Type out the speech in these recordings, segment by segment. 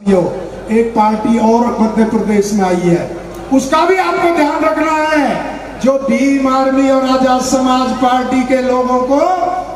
एक पार्टी और मध्य प्रदेश में आई है, उसका भी आपको ध्यान रखना है। जो भीम आर्मी और आजाद समाज पार्टी के लोगों को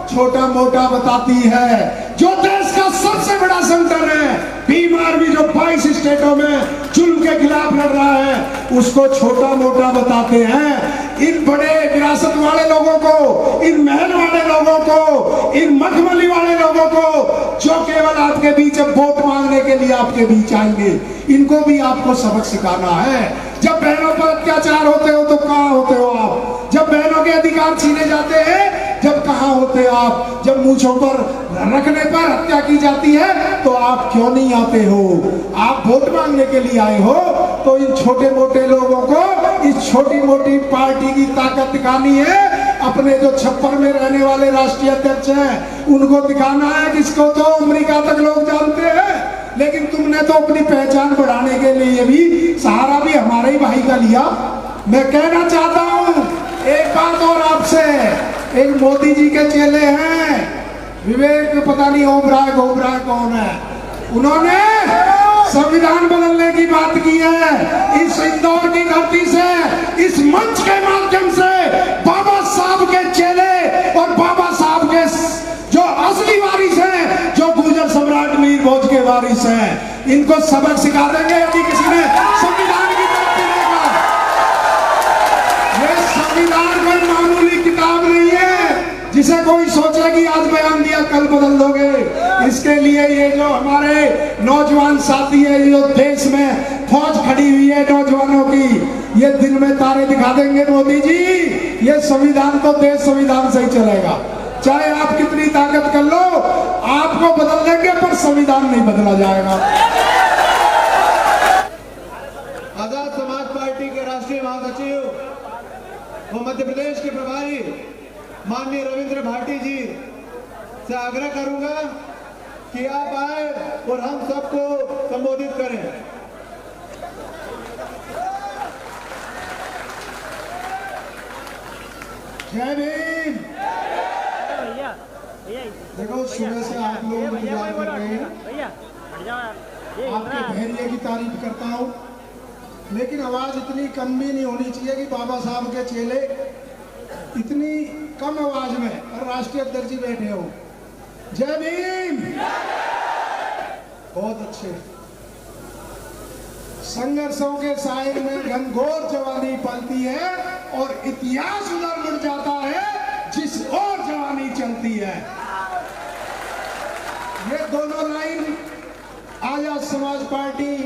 छोटा मोटा बताती है, जो देश का सबसे बड़ा सेंटर है भीम आर्मी, जो 22 स्टेटों में जुल्म के खिलाफ लड़ रहा है, उसको छोटा मोटा बताते हैं। इन बड़े विरासत वाले लोगों को, इन महल वाले लोगों को, इन मखमली वाले लोगों को, जो केवल आपके बीच वोट मांगने के लिए आपके बीच आएंगे, इनको भी आपको सबक सिखाना है। जब बहनों पर अत्याचार होते हो तो कहाँ होते हो आप? जब बहनों के अधिकार छीने जाते हैं जब कहाँ होते आप? जब मूंछों पर रखने पर हत्या की जाती है तो आप क्यों नहीं आते हो? आप वोट मांगने के लिए आए हो तो इन छोटे मोटे लोगों को, इस छोटी मोटी पार्टी की ताकत दिखानी है। अपने जो छप्पर में रहने वाले राष्ट्रीय अध्यक्ष हैं उनको दिखाना है, किसको तो अमेरिका तक लोग जानते हैं, लेकिन तुमने तो अपनी पहचान बढ़ाने के लिए भी सहारा भी हमारे ही भाई का लिया। मैं कहना चाहता हूं एक बात और आपसे, एक मोदी जी के चेले हैं विवेक, पता नहीं ओबराय कौन है, उन्होंने संविधान बदलने की बात की है। इस इंदौर की धरती से, इस मंच के माध्यम से बाबा साहब के चेले और बाबा साहब के जो असली वारिस हैं, जो गुर्जर सम्राट मीर भोज के वारिस हैं, इनको सबक सिखा देंगे यदि किसी ने संविधान की बात करेगा। ये संविधान कोई मामूली किताब नहीं है जिसे कोई सोचे कि आज बयान दिया कल बदल दोगे। इसके लिए ये जो हमारे नौजवान साथी है, जो देश में फौज खड़ी हुई है नौजवानों की, ये दिन में तारे दिखा देंगे मोदी जी। ये संविधान तो देश संविधान से ही चलेगा, चाहे आप कितनी ताकत कर लो, आपको बदल देंगे पर संविधान नहीं बदला जाएगा। आजाद समाज पार्टी के राष्ट्रीय महासचिव व मध्य प्रदेश के प्रभारी माननीय रविंद्र भाटी जी से आग्रह करूंगा कि आप आए और हम सबको संबोधित करें। जय भीम। देखो सुबह से आप लोग इंतजार कर रहे हैं, आपके धैर्य की तारीफ करता हूं, लेकिन आवाज इतनी कम भी नहीं होनी चाहिए कि बाबा साहब के चेले इतनी कम आवाज में और राष्ट्रीय अध्यक्ष जी बैठे हो। जय भीम। बहुत अच्छे। संघर्षों के साए में घनघोर जवानी पलती है और इतिहास उधर मुड़ जाता है जिस ओर जवानी चलती है। ये दोनों लाइन आजाद समाज पार्टी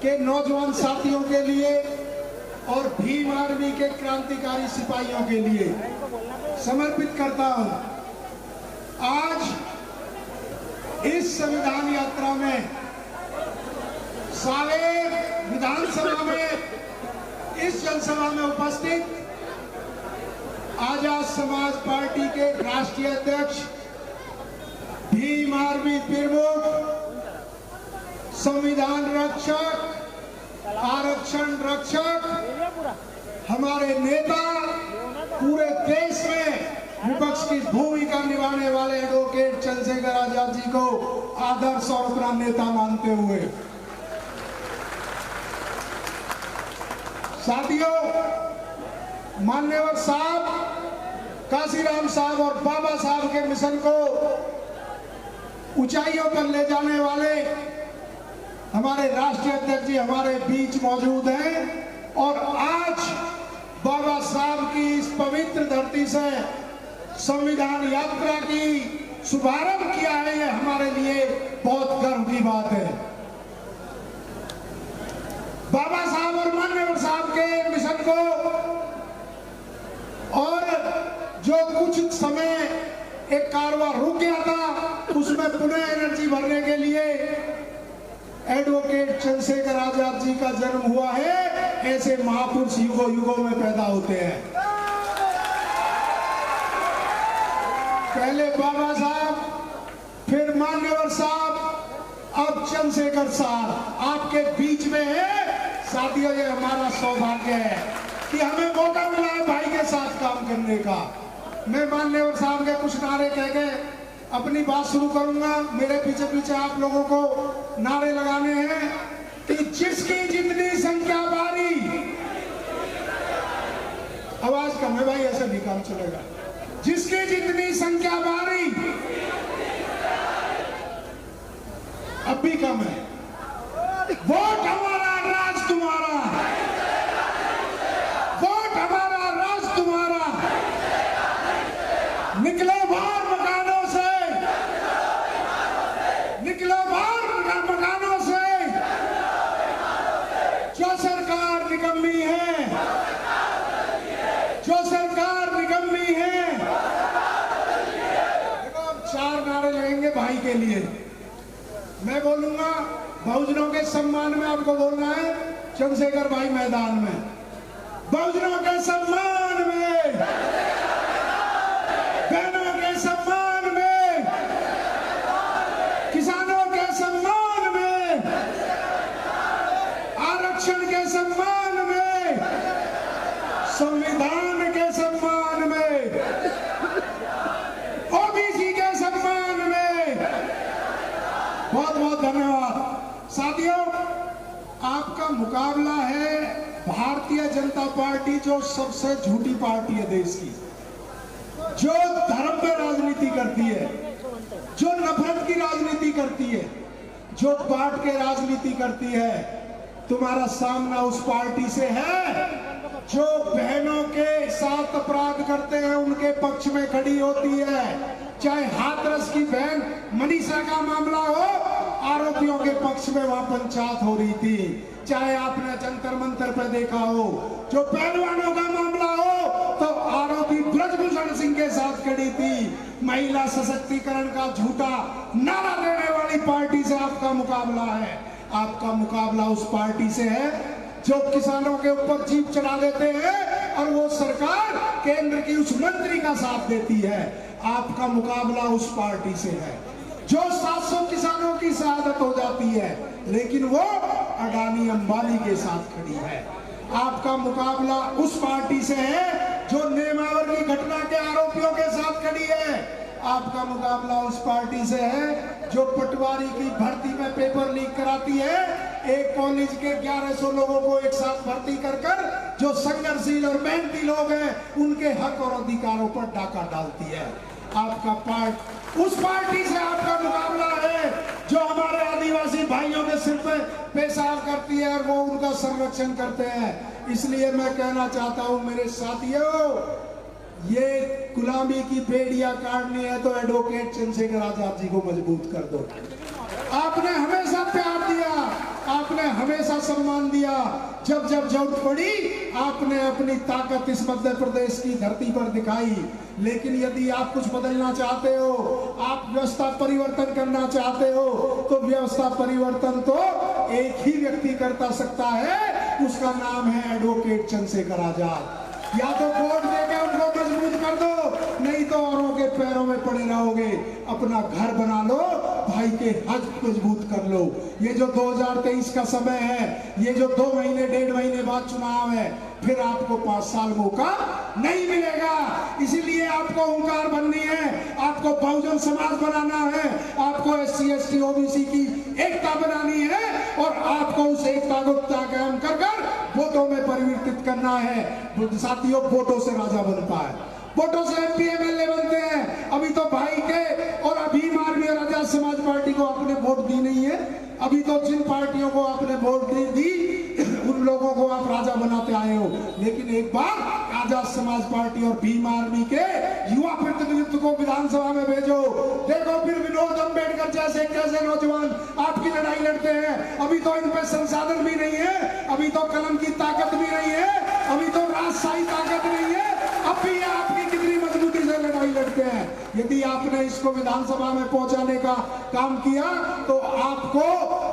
के नौजवान साथियों के लिए और भीम आर्मी के क्रांतिकारी सिपाहियों के लिए समर्पित करता हूं। आज इस संविधान यात्रा में सावेर विधानसभा में इस जनसभा में उपस्थित आजाद समाज पार्टी के राष्ट्रीय अध्यक्ष, भीम आर्मी प्रमुख, संविधान रक्षक, आरक्षण रक्षक, हमारे नेता, पूरे देश में विपक्ष की भूमिका निभाने वाले एडवोकेट चंद्रशेखर आजाद जी को आदर्श और अपना नेता मानते हुए, साथियों, मान्यवर साहब, काशीराम साहब और बाबा साहब के मिशन को ऊंचाइयों पर ले जाने वाले हमारे राष्ट्रीय अध्यक्ष जी हमारे बीच मौजूद हैं और आज बाबा साहब की इस पवित्र धरती से संविधान यात्रा की शुभारंभ किया है। ये हमारे लिए बहुत गर्व की बात है। बाबा साहब और मान्यवर साहब के मिशन को और जो कुछ समय एक कारवां रुक गया था उसमें पुनः एनर्जी भरने के लिए एडवोकेट चंद्रशेखर आजाद जी का जन्म हुआ है। ऐसे महापुरुष युगों युगों में पैदा होते हैं। पहले बाबा साहब, फिर मान्यवर साहब, अब चंद्रशेखर साहब आपके बीच में है। साथियों, ये हमारा सौभाग्य है कि हमें मौका मिला है भाई के साथ काम करने का। मैं मान्यवर साहब के कुछ नारे कह के अपनी बात शुरू करूंगा। मेरे पीछे पीछे आप लोगों को नारे लगाने हैं कि जिसकी जितनी संख्या बारी, आवाज कम है भाई, ऐसे नहीं काम चलेगा। जिसकी जितनी संख्या बारी, अब भी कम है। वोट हमारा, राज तुम्हारा, वोट हमारा, राज तुम्हारा। निकलो बाहर मकानों से, निकलो बाहर मकानों से। जो सरकार निकम्मी है, जो सरकार निकम्मी है। देखो अब 4 नारे लगेंगे भाई के लिए। मैं बोलूंगा बहुजनों के सम्मान में, आपको बोलना है चंद्रशेखर भाई मैदान में। बहुजनों के सम्मान में, बहनों के सम्मान में, किसानों के सम्मान में, आरक्षण के सम्मान में, संविधान के सम्मान में, ओबीसी के सम्मान में। बहुत बहुत धन्यवाद। साथियों, आपका मुकाबला है भारतीय जनता पार्टी, जो सबसे झूठी पार्टी है देश की, जो धर्म पे राजनीति करती है, जो नफरत की राजनीति करती है, जो बांट के राजनीति करती है। तुम्हारा सामना उस पार्टी से है जो बहनों के साथ अपराध करते हैं उनके पक्ष में खड़ी होती है। चाहे हाथरस की बहन मनीषा का मामला हो, आरोपियों के पक्ष में वहां पंचायत हो रही थी। चाहे आपने जंतर मंतर पर देखा हो, जो पहलवानों का मामला हो, तो आरोपी ब्रजभूषण सिंह के साथ खड़ी थी। महिला सशक्तिकरण का झूठा नारा देने वाली पार्टी से आपका मुकाबला है। आपका मुकाबला उस पार्टी से है जो किसानों के ऊपर जीप चढ़ा देते हैं और वो सरकार केंद्र की उस मंत्री का साथ देती है। आपका मुकाबला उस पार्टी से है जो 700 किसानों की शहादत हो जाती है, लेकिन वो अडानी अंबानी के साथ खड़ी है। आपका मुकाबला उस पार्टी से है जो नेमावर की घटना के आरोपियों के साथ खड़ी है। आपका मुकाबला उस पार्टी से है जो पटवारी की भर्ती में पेपर लीक कराती है। एक कॉलेज के 1100 लोगों को एक साथ भर्ती कर जो संघर्षशील और मेहनती लोग हैं उनके हक और अधिकारों पर डाका डालती है। आपका उस पार्टी से आपका मुकाबला है जो हमारे आदिवासी भाइयों के सिर पे पेशाब करती है और वो उनका संरक्षण करते हैं। इसलिए मैं कहना चाहता हूं मेरे साथियों, ये गुलामी की बेड़ियां काटनी है तो एडवोकेट चंद्रशेखर आजाद जी को मजबूत कर दो। आपने हमेशा प्यार दिया, आपने हमेशा सम्मान दिया। जब जब जरूरत पड़ी आपने अपनी ताकत इस मध्य प्रदेश की धरती पर दिखाई। लेकिन यदि आप कुछ बदलना चाहते हो, आप व्यवस्था परिवर्तन करना चाहते हो, तो व्यवस्था परिवर्तन तो एक ही व्यक्ति करता सकता है, उसका नाम है एडवोकेट चंद्रशेखर आजाद। या तो वोट देकर उनको मजबूत कर दो, नहीं तो औरों के पैरों में पड़े रहोगे। अपना घर बना लो, भाई के हक मजबूत कर लो। ये जो 2023 का समय है, ये जो 2 महीने 1.5 महीने बाद चुनाव है, फिर आपको 5 साल मौका नहीं मिलेगा। इसीलिए आपको हुंकार बननी है, आपको बहुजन समाज बनाना है, आपको SC ST OBC की एकता बनानी है और आपको उस एकता को कायम कर वोटों में परिवर्तित करना है। साथियों, वोटों से राजा बनता है, वोटों से MP MLA बनते हैं। अभी तो भाई के और अभी मारवी और आजाद समाज पार्टी को आपने वोट दी नहीं है। अभी तो जिन पार्टियों को आपने वोट दी उन लोगों को आप राजा बनाते आए हो। लेकिन एक बार आजाद समाज पार्टी और भीम आर्मी के युवा प्रतिनिधित्व को विधानसभा में भेजो, देखो फिर विनोद अम्बेडकर जैसे कैसे नौजवान आपकी लड़ाई लड़ते हैं। अभी तो इन पे संसाधन भी नहीं है, अभी तो कलम की ताकत भी नहीं है, अभी तो राजशाही ताकत नहीं है, अब भी आपकी कितनी मजबूती से लड़ाई लड़ते हैं। यदि आपने इसको विधानसभा में पहुंचाने का काम किया तो आपको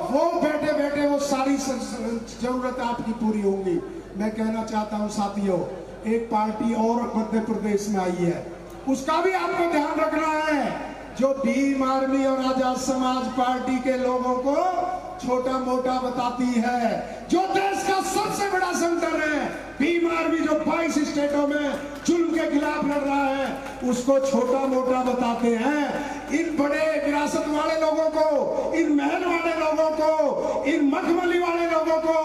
वो बैठे बैठे वो सारी जरूरत आपकी पूरी होंगी। मैं कहना चाहता हूं साथियों, एक पार्टी और मध्य प्रदेश में आई है, उसका भी आपको ध्यान रखना है। जो भीम आर्मी और आजाद समाज पार्टी के लोगों को छोटा मोटा बताती है, जो देश का सबसे बड़ा संगठन है भीम आर्मी, जो 22 स्टेटों में जुल्म के खिलाफ लड़ रहा है, उसको छोटा मोटा बताते हैं। इन बड़े विरासत वाले लोगों को, इन महल वाले लोगों को, इन मखमली वाले लोगों को,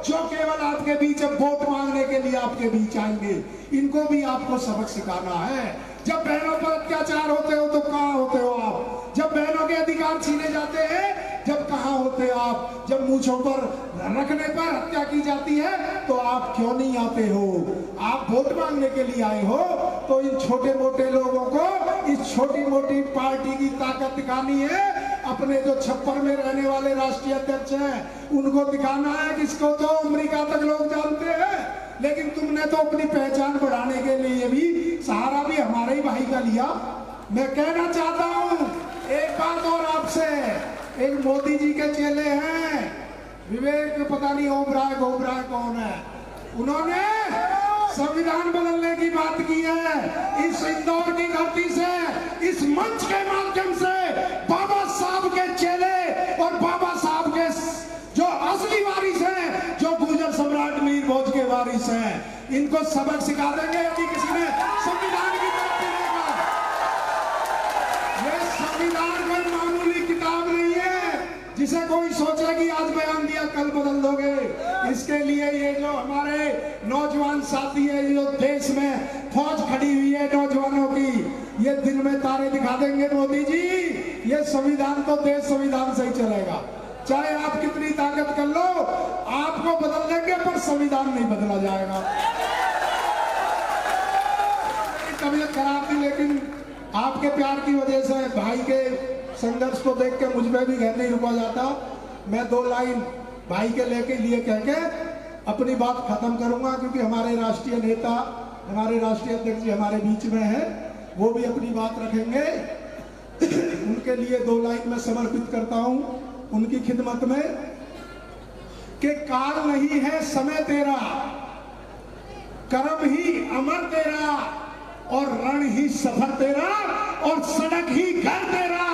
जो केवल आपके बीच अब वोट मांगने के लिए आपके बीच आएंगे, इनको भी आपको सबक सिखाना है। जब बहनों पर अत्याचार होते हो तो कहां होते हो आप? जब बहनों के अधिकार छीने जाते हैं जब कहां होते हो आप? जब मूंछों पर रखने पर हत्या की जाती है तो आप क्यों नहीं आते हो? आप वोट मांगने के लिए आए हो तो इन छोटे मोटे लोगों को, इस छोटी मोटी पार्टी की ताकत दिखानी है। अपने जो छप्पर में रहने वाले राष्ट्रीय अध्यक्ष हैं उनको दिखाना है, किसको तो अमेरिका तक लोग जानते हैं, लेकिन तुमने तो अपनी पहचान बढ़ाने के लिए भी सहारा भी हमारे ही भाई का लिया। मैं कहना चाहता हूं एक बात और आपसे, एक मोदी जी के चेले हैं विवेक, पता नहीं ओबराय कौन है, उन्होंने संविधान बदलने की बात की है। इस इंदौर की धरती से, इस मंच के माध्यम से बाबा साहब के चेले और बाबा साहब के जो असली वारिस हैं, जो गुर्जर सम्राट मीर भोज के वारिस हैं, इनको सबक सिखा देंगे कि किसी ने संविधान की तरफ देगा। ये संविधान कोई मामूली किताब नहीं है जिसे कोई सोचे कि आज बयान दिया कल बदल दोगे। इसके लिए ये जो हमारे नौजवान साथी है, जो देश में फौज खड़ी हुई है नौजवानों की, ये दिन में तारे दिखा देंगे मोदी जी। ये संविधान तो देश संविधान से ही चलेगा, चाहे आप कितनी ताकत कर लो, आपको बदल देंगे पर संविधान नहीं बदला जाएगा। तबीयत खराब थी लेकिन आपके प्यार की वजह से, भाई के संघर्ष को देख के मुझ में भी घर नहीं रुका जाता। मैं 2 लाइन भाई के लेके लिए कह के अपनी बात खत्म करूंगा, क्योंकि हमारे राष्ट्रीय नेता, हमारे राष्ट्रीय अध्यक्ष जी हमारे बीच में है, वो भी अपनी बात रखेंगे। उनके लिए 2 लाइन में समर्पित करता हूं उनकी खिदमत में कि काल नहीं है समय तेरा, कर्म ही अमर तेरा, और रण ही सफर तेरा, और सड़क ही घर तेरा।